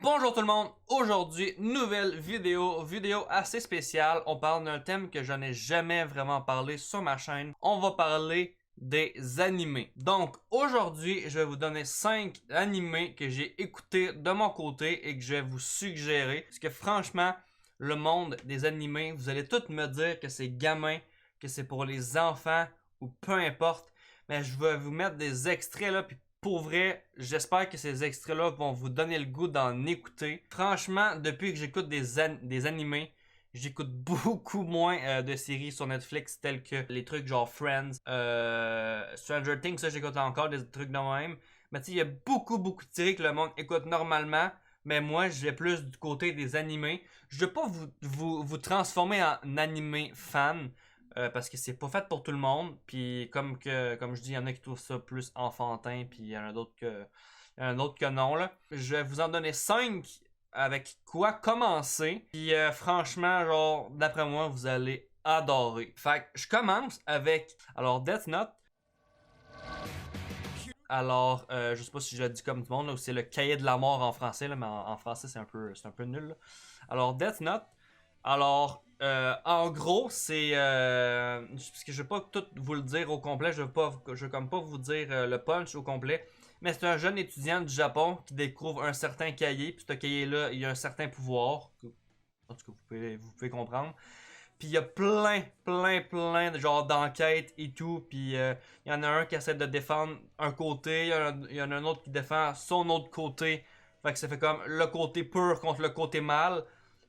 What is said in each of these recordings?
Bonjour tout le monde, aujourd'hui nouvelle vidéo assez spéciale. On parle d'un thème que je n'ai jamais vraiment parlé sur ma chaîne. On va parler des animés. Donc aujourd'hui je vais vous donner 5 animés que j'ai écoutés de mon côté et que je vais vous suggérer. Parce que franchement le monde des animés, vous allez tous me dire que c'est gamin, que c'est pour les enfants ou peu importe. Mais je vais vous mettre des extraits là, puis pour vrai, j'espère que ces extraits-là vont vous donner le goût d'en écouter. Franchement, depuis que j'écoute des animés, j'écoute beaucoup moins de séries sur Netflix telles que les trucs genre Friends, Stranger Things, ça j'écoute encore des trucs de même. Mais tu sais, il y a beaucoup de séries que le monde écoute normalement. Mais moi, je vais plus du côté des animés. Je ne veux pas vous transformer en animé fan. Parce que c'est pas fait pour tout le monde. Puis comme je dis, il y en a qui trouvent ça plus enfantin. Puis il y en a d'autres que non. Là. Je vais vous en donner 5 avec quoi commencer. Puis franchement, genre, d'après moi, vous allez adorer. Fait que je commence avec. Alors, Death Note. Alors, je sais pas si je le dis comme tout le monde, c'est le cahier de la mort en français, là, mais en français c'est un peu nul. Là. Alors, Death Note. Alors, en gros, c'est... parce que je vais pas tout vous le dire au complet, je vais comme pas vous dire le punch au complet, mais c'est un jeune étudiant du Japon qui découvre un certain cahier, puis ce cahier-là, il a un certain pouvoir, en tout cas, vous pouvez comprendre. Puis il y a plein de genre d'enquêtes et tout, puis il y en a un qui essaie de défendre un côté, il y en a un autre qui défend son autre côté, fait que ça fait comme le côté pur contre le côté mal.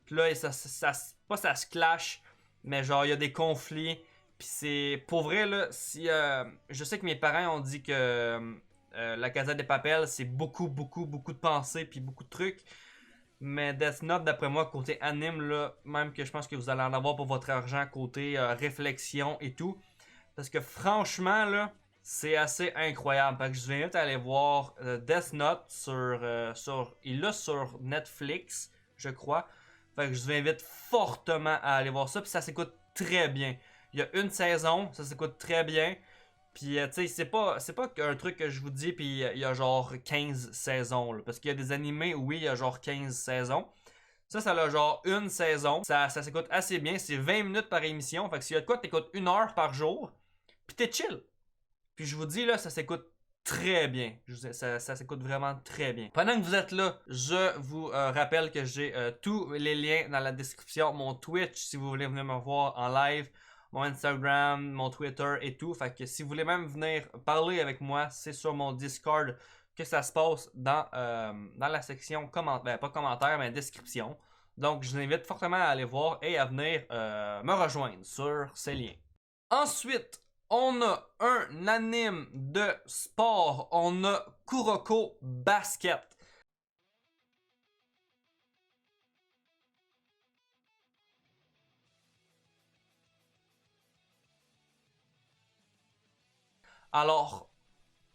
Puis là, ça se clash, mais genre, il y a des conflits. Puis c'est... Pour vrai, là, si... je sais que mes parents ont dit que la Casa de Papel, c'est beaucoup de pensées puis beaucoup de trucs. Mais Death Note, d'après moi, côté anime, là, même que je pense que vous allez en avoir pour votre argent, côté réflexion et tout. Parce que franchement, là, c'est assez incroyable. Fait que je vous invite à aller voir Death Note il l'a sur Netflix, je crois. Fait que je vous invite fortement à aller voir ça. Puis ça s'écoute très bien. Il y a une saison, ça s'écoute très bien. Puis tu sais, c'est pas un truc que je vous dis, puis il y a genre 15 saisons. Là. Parce qu'il y a des animés, oui, il y a genre 15 saisons. Ça a genre une saison. Ça s'écoute assez bien. C'est 20 minutes par émission. Fait que s'il y a de quoi, t'écoutes 1 heure par jour. Puis t'es chill. Puis je vous dis, là, ça s'écoute très bien. Ça s'écoute vraiment très bien. Pendant que vous êtes là, je vous rappelle que j'ai tous les liens dans la description. Mon Twitch, si vous voulez venir me voir en live. Mon Instagram, mon Twitter et tout. Fait que si vous voulez même venir parler avec moi, c'est sur mon Discord que ça se passe dans la section commentaires. Pas commentaires, mais description. Donc je vous invite fortement à aller voir et à venir me rejoindre sur ces liens. Ensuite, on a un anime de sport. On a Kuroko Basket. Alors,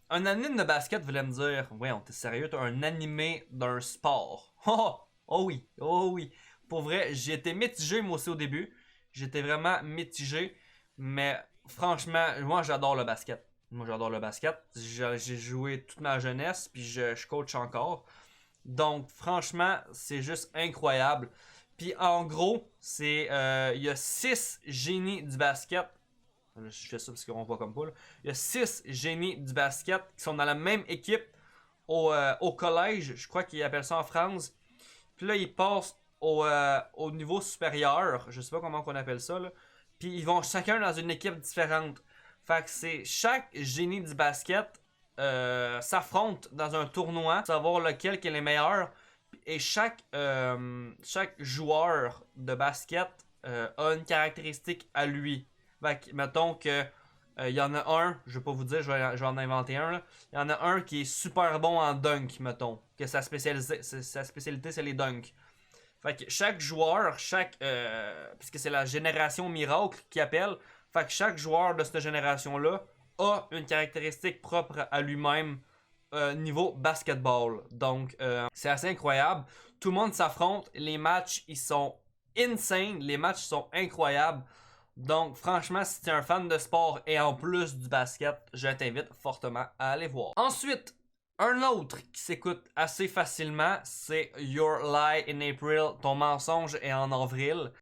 un anime de basket, vous allez me dire, ouais, t'es sérieux, t'as un animé d'un sport. Oh oui, oh oui. Pour vrai, j'étais mitigé moi aussi au début. J'étais vraiment mitigé. Mais franchement, moi j'adore le basket. Moi j'adore le basket. J'ai joué toute ma jeunesse, puis je coach encore. Donc franchement, c'est juste incroyable. Puis en gros, il y a 6 génies du basket. Je fais ça parce qu'on voit comme pas. Là. Il y a 6 génies du basket qui sont dans la même équipe au collège. Je crois qu'ils appellent ça en France. Puis là, ils passent au niveau supérieur. Je sais pas comment on appelle ça. Là. Puis ils vont chacun dans une équipe différente. Fait que c'est chaque génie du basket s'affronte dans un tournoi pour savoir lequel qui est les meilleurs. Et chaque joueur de basket a une caractéristique à lui. Fait que, mettons que il y en a un, je vais pas vous dire, je vais en inventer un. Il y en a un qui est super bon en dunk, mettons. Que sa spécialité, c'est les dunks. Fait que chaque joueur, puisque c'est la génération miracle qui appelle, fait que chaque joueur de cette génération-là a une caractéristique propre à lui-même niveau basketball. Donc, c'est assez incroyable. Tout le monde s'affronte. Les matchs, ils sont insane. Les matchs sont incroyables. Donc, franchement, si tu es un fan de sport et en plus du basket, je t'invite fortement à aller voir. Ensuite, Un autre qui s'écoute assez facilement, c'est Your Lie in April, ton mensonge est en avril.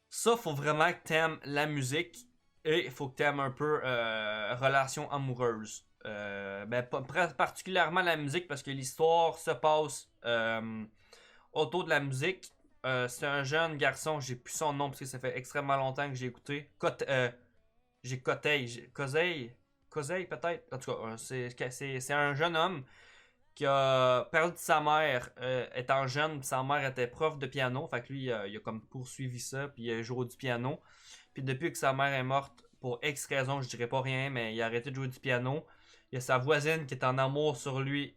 Ça, faut vraiment que t'aimes la musique et il faut que t'aimes un peu relation amoureuse. Particulièrement la musique parce que l'histoire se passe autour de la musique. C'est un jeune garçon, j'ai plus son nom parce que ça fait extrêmement longtemps que j'ai écouté. J'ai Coseille peut-être. En tout cas, c'est un jeune homme qui a perdu sa mère étant jeune. Sa mère était prof de piano. Fait que lui, il a comme poursuivi ça. Puis il a joué du piano. Puis depuis que sa mère est morte, pour X raisons, je dirais pas rien, mais il a arrêté de jouer du piano. Il y a sa voisine qui est en amour sur lui,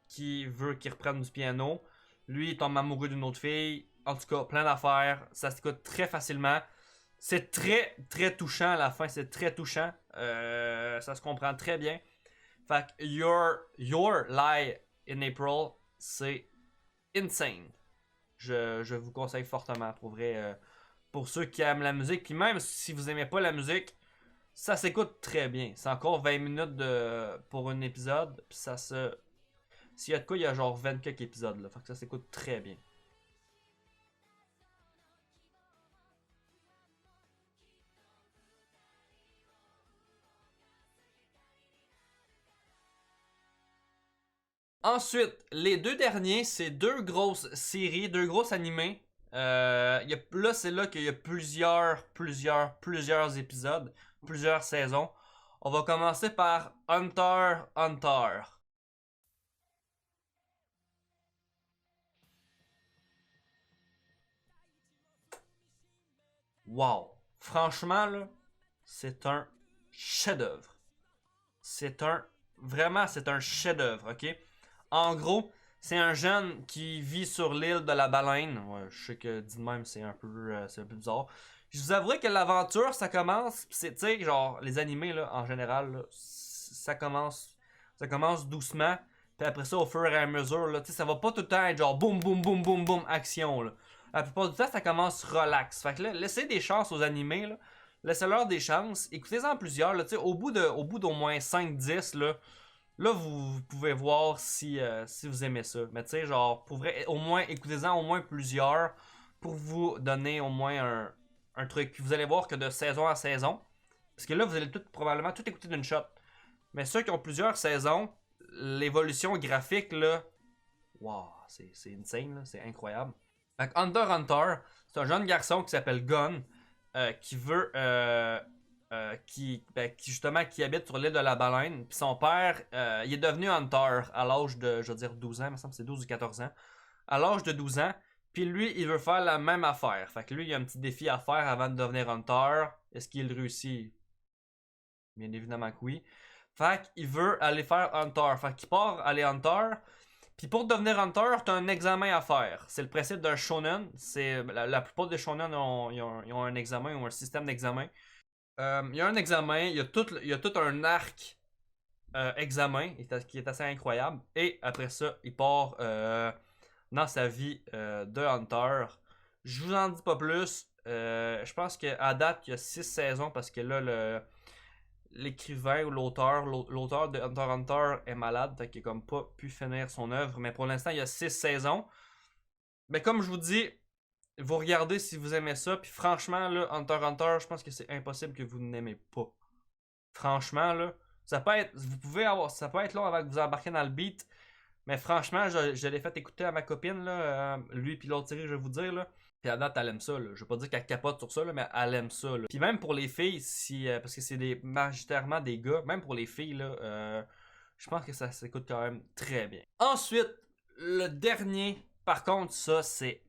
qui veut qu'il reprenne du piano. Lui, il tombe amoureux d'une autre fille. En tout cas, plein d'affaires. Ça s'écoute très facilement. C'est très, très touchant à la fin. C'est très touchant. Ça se comprend très bien. Fait que Your Lie in April, c'est insane. Je vous conseille fortement, pour vrai. Pour ceux qui aiment la musique. Puis même si vous aimez pas la musique, ça s'écoute très bien. C'est encore 20 minutes pour un épisode. Puis ça se. S'il y a de quoi, il y a genre 24 épisodes. Là. Fait que ça s'écoute très bien. Ensuite, les deux derniers, c'est deux grosses séries, deux grosses animés. Là, c'est là qu'il y a plusieurs épisodes, plusieurs saisons. On va commencer par Hunter x Hunter. Wow! Franchement, là, c'est un chef-d'œuvre. C'est un. Vraiment, c'est un chef-d'œuvre, ok? En gros, c'est un jeune qui vit sur l'île de la baleine. Ouais, je sais que dit de même, c'est un peu bizarre. Je vous avouerai que l'aventure, ça commence. C'est, tu sais, genre, les animés, là, en général, là, ça commence doucement. Puis après ça, au fur et à mesure, là, tu sais, ça va pas tout le temps être genre boum, boum, boum, boum, boum, action, là. La plupart du temps, ça commence relax. Fait que là, laissez des chances aux animés, là. Laissez-leur des chances. Écoutez-en plusieurs, là, tu sais, au bout d'au moins 5-10, là, vous pouvez voir si vous aimez ça. Mais tu sais, genre, pour vrai, au moins, écoutez-en au moins plusieurs pour vous donner au moins un truc. Puis vous allez voir que de saison à saison, parce que là, vous allez probablement tout écouter d'une shot. Mais ceux qui ont plusieurs saisons, l'évolution graphique, là, wow, c'est insane, là, c'est incroyable. Fait que Hunter x Hunter, c'est un jeune garçon qui s'appelle Gun, qui veut. Qui justement qui habite sur l'île de la Baleine. Puis son père, il est devenu hunter à l'âge de, je veux dire, 12 ans, il me semble que c'est 12 ou 14 ans. À l'âge de 12 ans, puis lui, il veut faire la même affaire. Fait que lui, il a un petit défi à faire avant de devenir hunter. Est-ce qu'il réussit? Bien évidemment que oui. Fait qu'il veut aller faire hunter. Fait qu'il part aller hunter. Puis pour devenir hunter, t'as un examen à faire. C'est le principe d'un shonen. La plupart des shonen ils ont un examen ou un système d'examen. Il y a un examen, il y a tout un arc examen qui est assez incroyable. Et après ça, il part dans sa vie de Hunter. Je vous en dis pas plus. Je pense qu'à date, il y a 6 saisons parce que là, l'écrivain ou l'auteur de Hunter x Hunter est malade, fait qu'il a comme pas pu finir son œuvre. Mais pour l'instant, il y a 6 saisons. Mais comme je vous dis, vous regardez si vous aimez ça. Puis franchement, là, Hunter x Hunter, je pense que c'est impossible que vous n'aimez pas. Franchement, là, ça peut être long avant que vous embarquiez dans le beat. Mais franchement, je l'ai fait écouter à ma copine, là, lui puis l'autre série, je vais vous dire, là. Puis à date, elle aime ça, là. Je veux pas dire qu'elle capote sur ça, là, mais elle aime ça, là. Puis même pour les filles, parce que c'est majoritairement des gars, même pour les filles, là, je pense que ça s'écoute quand même très bien. Ensuite, le dernier, par contre, ça, c'est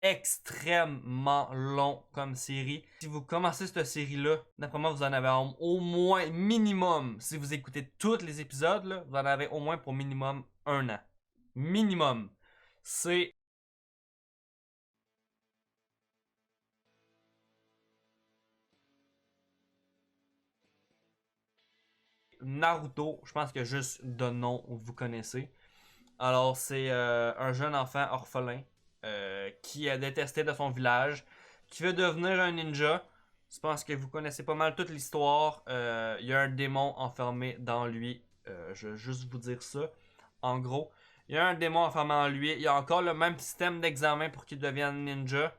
extrêmement long comme série. Si vous commencez cette série-là, d'après moi, vous en avez au moins minimum, si vous écoutez tous les épisodes, là, vous en avez au moins pour minimum 1 an. Minimum. C'est Naruto. Je pense que juste de nom, vous connaissez. Alors, c'est un jeune enfant orphelin qui est détesté de son village, qui veut devenir un ninja. Je pense que vous connaissez pas mal toute l'histoire. Il y a un démon enfermé dans lui. Je vais juste vous dire ça. En gros, il y a un démon enfermé en lui. Il y a encore le même système d'examen pour qu'il devienne ninja.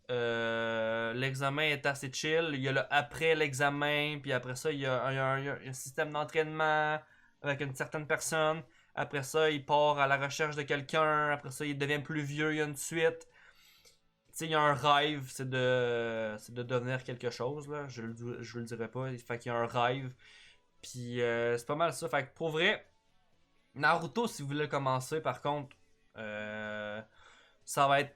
L'examen est assez chill. Il y a le après l'examen. Puis après ça, il y a un système d'entraînement avec une certaine personne. Après ça, il part à la recherche de quelqu'un. Après ça, il devient plus vieux. Il y a une suite. Tu sais, il y a un rêve, c'est de devenir quelque chose, là. Je le dirais pas. Fait qu'il y a un rêve. Puis c'est pas mal ça. Fait que pour vrai, Naruto, si vous voulez commencer, par contre, euh, ça va être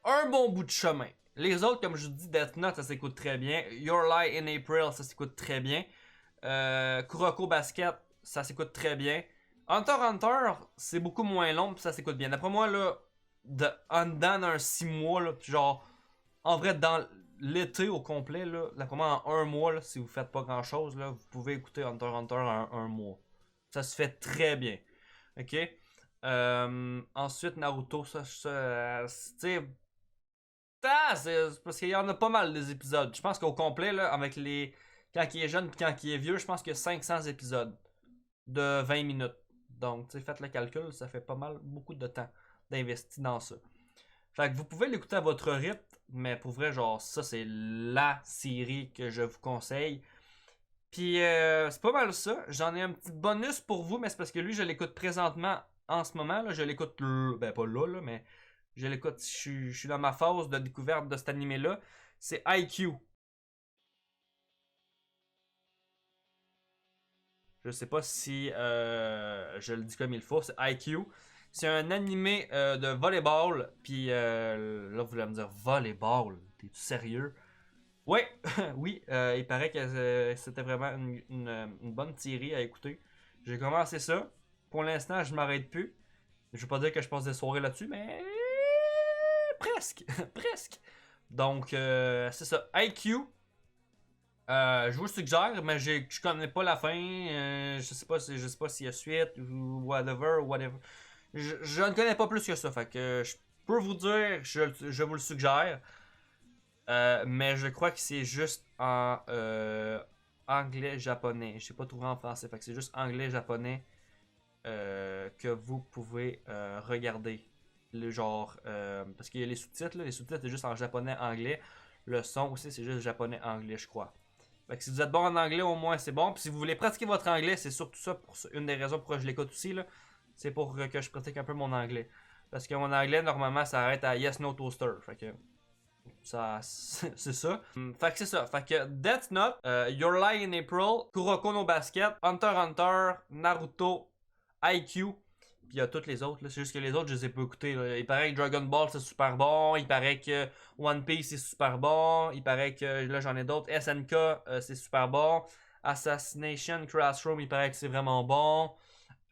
un bon bout de chemin. Les autres, comme je vous dis, Death Note, ça s'écoute très bien. Your Lie in April, ça s'écoute très bien. Kuroko Basket, ça s'écoute très bien. Hunter x Hunter, c'est beaucoup moins long, puis ça s'écoute bien. D'après moi, là, en dedans d'un 6 mois, là, puis genre, en vrai, dans l'été au complet, là, d'après moi, en un mois, là, si vous faites pas grand chose, là, vous pouvez écouter Hunter x Hunter en un mois. Ça se fait très bien. Ok? Ensuite, Naruto, ça tu sais, c'est parce qu'il y en a pas mal des épisodes. Je pense qu'au complet, là, avec les. Quand il est jeune et quand il est vieux, je pense qu'il y a 500 épisodes de 20 minutes. Donc, tu sais, faites le calcul, ça fait pas mal, beaucoup de temps d'investi dans ça. Fait que vous pouvez l'écouter à votre rythme, mais pour vrai, genre, ça, c'est la série que je vous conseille. Puis, c'est pas mal ça. J'en ai un petit bonus pour vous, mais c'est parce que lui, je l'écoute présentement en ce moment. Là, je l'écoute, ben pas là, mais je l'écoute. Je suis dans ma phase de découverte de cet animé-là. C'est IQ. Je sais pas si je le dis comme il faut. C'est IQ. C'est un animé de volleyball. Puis là, vous allez me dire, volleyball, t'es-tu sérieux? Ouais, oui, il paraît que c'était vraiment une bonne série à écouter. J'ai commencé ça. Pour l'instant, je m'arrête plus. Je vais pas dire que je passe des soirées là-dessus, mais presque, presque. Donc, c'est ça. IQ, je vous le suggère, mais je connais pas la fin. Je sais pas s'il y a suite ou whatever. Je ne connais pas plus que ça. Fait que je peux vous dire, je vous le suggère. Mais je crois que c'est juste en anglais-japonais. Je sais pas trouvé en français. Fait que c'est juste anglais-japonais que vous pouvez regarder. Le genre. Parce qu'il y a les sous-titres. Les sous-titres, c'est juste en japonais-anglais. Le son aussi, c'est juste japonais-anglais, je crois. Fait que si vous êtes bon en anglais, au moins, c'est bon. Puis si vous voulez pratiquer votre anglais, c'est surtout ça, une des raisons pourquoi je l'écoute aussi. C'est pour que je pratique un peu mon anglais. Parce que mon anglais, normalement, ça arrête à Yes, No Toaster. Fait que ça, c'est ça. Fait que c'est ça. Fait que Death Note, Your Lie in April, Kuroko no Basket, Hunter x Hunter, Naruto, IQ, puis il y a toutes les autres. C'est juste que les autres, je les ai pas écoutés. Là. Il paraît que Dragon Ball c'est super bon. Il paraît que One Piece c'est super bon. Il paraît que là j'en ai d'autres. SNK c'est super bon. Assassination Classroom, il paraît que c'est vraiment bon.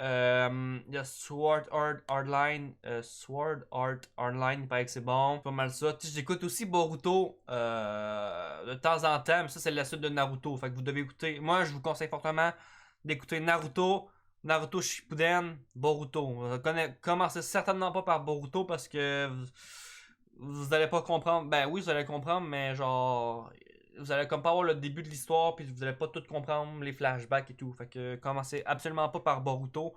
Il y a Sword Art Online, il paraît que c'est bon. Pas mal ça. J'écoute aussi Boruto de temps en temps, mais ça c'est la suite de Naruto. Fait que vous devez écouter. Moi je vous conseille fortement d'écouter Naruto, Naruto Shippuden, Boruto. Commencez certainement pas par Boruto parce que vous allez pas comprendre. Ben oui, vous allez comprendre, mais genre vous allez comme pas avoir le début de l'histoire puis vous allez pas tout comprendre les flashbacks et tout. Fait que commencez absolument pas par Boruto.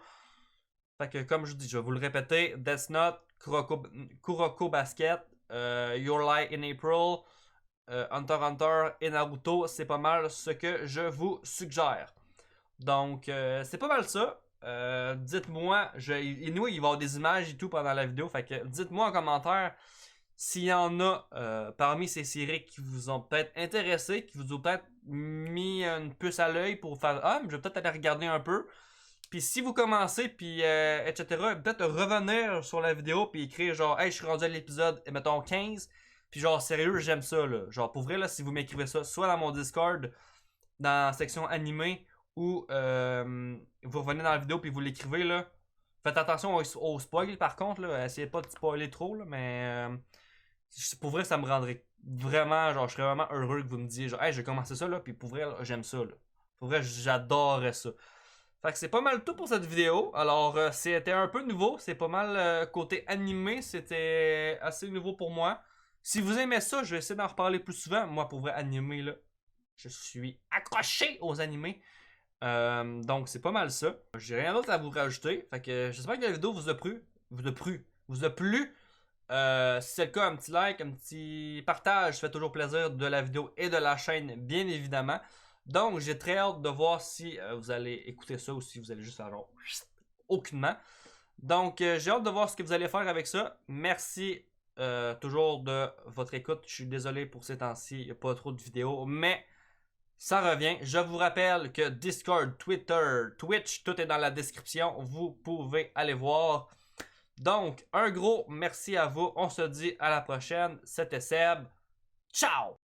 Fait que comme je vous dis, je vais vous le répéter, Death Note, Kuroko Basket, Your Lie in April, Hunter x Hunter et Naruto, c'est pas mal ce que je vous suggère. Donc c'est pas mal ça. Dites-moi, il va y avoir des images et tout pendant la vidéo, fait que dites-moi en commentaire s'il y en a parmi ces séries qui vous ont peut-être intéressé, qui vous ont peut-être mis une puce à l'œil pour faire ah, mais je vais peut-être aller regarder un peu. Puis si vous commencez, puis etc., peut-être revenir sur la vidéo, puis écrire genre, hey, je suis rendu à l'épisode, mettons 15. Puis genre, sérieux, j'aime ça, là. Genre, pour vrai, là, si vous m'écrivez ça, soit dans mon Discord, dans la section animé, ou vous revenez dans la vidéo, puis vous l'écrivez, là. Faites attention au spoil, par contre, là. Essayez pas de spoiler trop, là, mais pour vrai, ça me rendrait vraiment, genre, je serais vraiment heureux que vous me disiez, genre, hey, j'ai commencé ça, là, puis pour vrai, j'aime ça, là. Pour vrai, j'adorerais ça. Fait que c'est pas mal tout pour cette vidéo. Alors, c'était un peu nouveau. C'est pas mal côté animé. C'était assez nouveau pour moi. Si vous aimez ça, je vais essayer d'en reparler plus souvent. Moi, pour vrai, animé, là, je suis accroché aux animés. Donc, c'est pas mal ça. J'ai rien d'autre à vous rajouter. Fait que j'espère que la vidéo vous a plu. Vous a plu. Si c'est le cas, un petit like, un petit partage, ça fait toujours plaisir de la vidéo et de la chaîne, bien évidemment. Donc, j'ai très hâte de voir si vous allez écouter ça ou si vous allez juste faire genre aucunement. Donc, j'ai hâte de voir ce que vous allez faire avec ça. Merci toujours de votre écoute. Je suis désolé pour ces temps-ci, il n'y a pas trop de vidéos, mais ça revient. Je vous rappelle que Discord, Twitter, Twitch, tout est dans la description. Vous pouvez aller voir. Donc, un gros merci à vous. On se dit à la prochaine. C'était Seb. Ciao!